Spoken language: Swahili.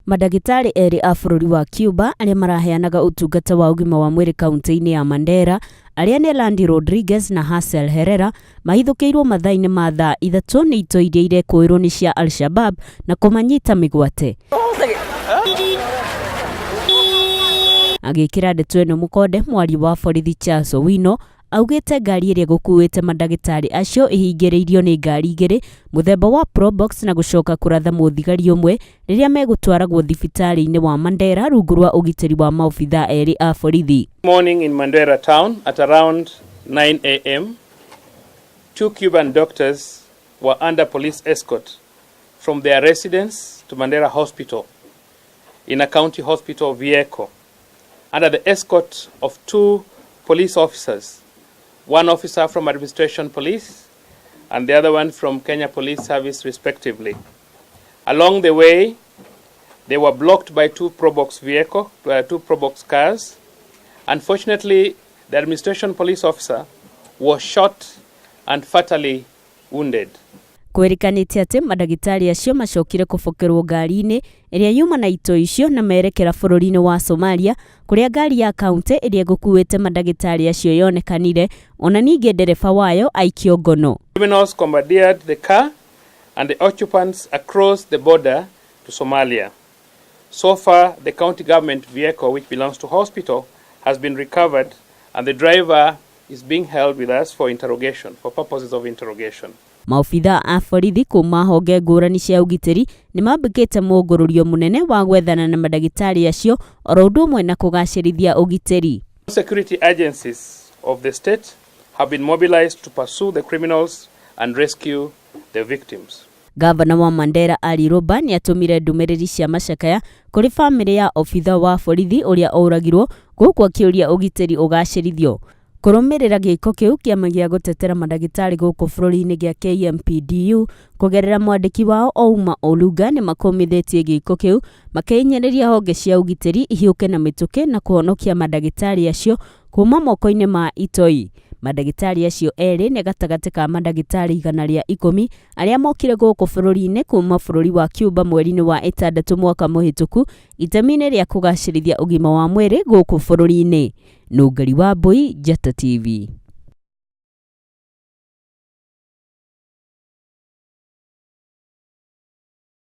Madagitari eri a bũrũri wa Cuba arĩa maraheanaga ũtungata wa ũgima wa mwĩrĩ kaunti-inĩ ya Mandera arĩa nĩ Landy Rodriguez na Hassel Herrera mahithũkĩirwo mathaa-inĩ ma thaa 3 nĩ itoi iria irekũĩrwo nĩ cia Al-Shabab na kũmanyita mĩgwate. Agĩkĩra ndeto ĩno mũkonde, mwaria wa borithi Charles Owino augĩte ngari ĩrĩa gũkuĩte mandagĩtarĩ acio ihingĩrĩirio nĩ ngari igĩrĩ mũthemba wa Probox na gũcoka kũratha mũthigari ũmwe rĩrĩa megũtwaragwo thibitarĩ-inĩ wa Mandera rungu rwa ũgitĩri wa maobitha eri a borithi. Morning in Mandera town at around 9 a.m. 2 Cuban doctors were under police escort from their residence to Mandera Hospital in a county hospital vehicle under the escort of 2 police officers, one officer from Administration Police and the other one from Kenya Police Service respectively. Along the way, they were blocked by 2 Probox cars. Unfortunately, the Administration Police officer was shot and fatally wounded. Kwerikanĩte atĩ madagitari acio macokire kũbokerwo ngari-inĩ ĩrĩa yuma na ito icio na merekera bũrũri-inĩ wa Somalia kũrĩa ngari ya kaunti ĩrĩa gũkuĩte madagitari acio yonekanire ona ningĩ ndereba wayo aikio ngono. Criminals commandeered the car and the occupants across the border to Somalia. So far, the county government vehicle which belongs to hospital has been recovered and the driver is being held with us for interrogation, for purposes of interrogation. Maobitha a borithi kuma honge ngũrani cia ũgitĩri nĩ mambĩkĩte mũngũrũrio mũnene wa gwethana na madagitari acio oro ũndũ ũmwe na kũgacĩrithia ũgitĩri. Security agencies of the state have been mobilized to pursue the criminals and rescue the victims. Gavana wa Mandera Ali Roba nĩ atũmire ndũmĩrĩri cia macakaya kũrĩ famĩlĩ ya obitha wa borithi ũrĩa ũragirwo gũkũ akĩũria ũgitĩri ũgacĩrithio. Kũrũmĩrĩra gĩko kĩu kĩama gĩa gũtetera madagitari gũkũ bũrũri-inĩ gĩa KMPDU kũgerera mwandĩki wao Ouma Oluga nĩ makomithĩtie gĩko kĩu makĩhinyĩrĩria honge cia ũgitĩri ihiũke na mĩtũkĩ na kũhonokia madagitari acio kuma moko-inĩ ma itoi. Madagitari acio erĩ nĩ gatagatĩ ka madagitari 110 arĩa mokire gũkũ bũrũri-inĩ kuma bũrũri wa Cuba mweri-inĩ wa 6 mwaka mũhĩtũku itemi-inĩ rĩa kũgacĩrithia ũgima wa mwĩrĩ gũkũ bũrũri-inĩ. Nũngari wa Mbui, Njata TV.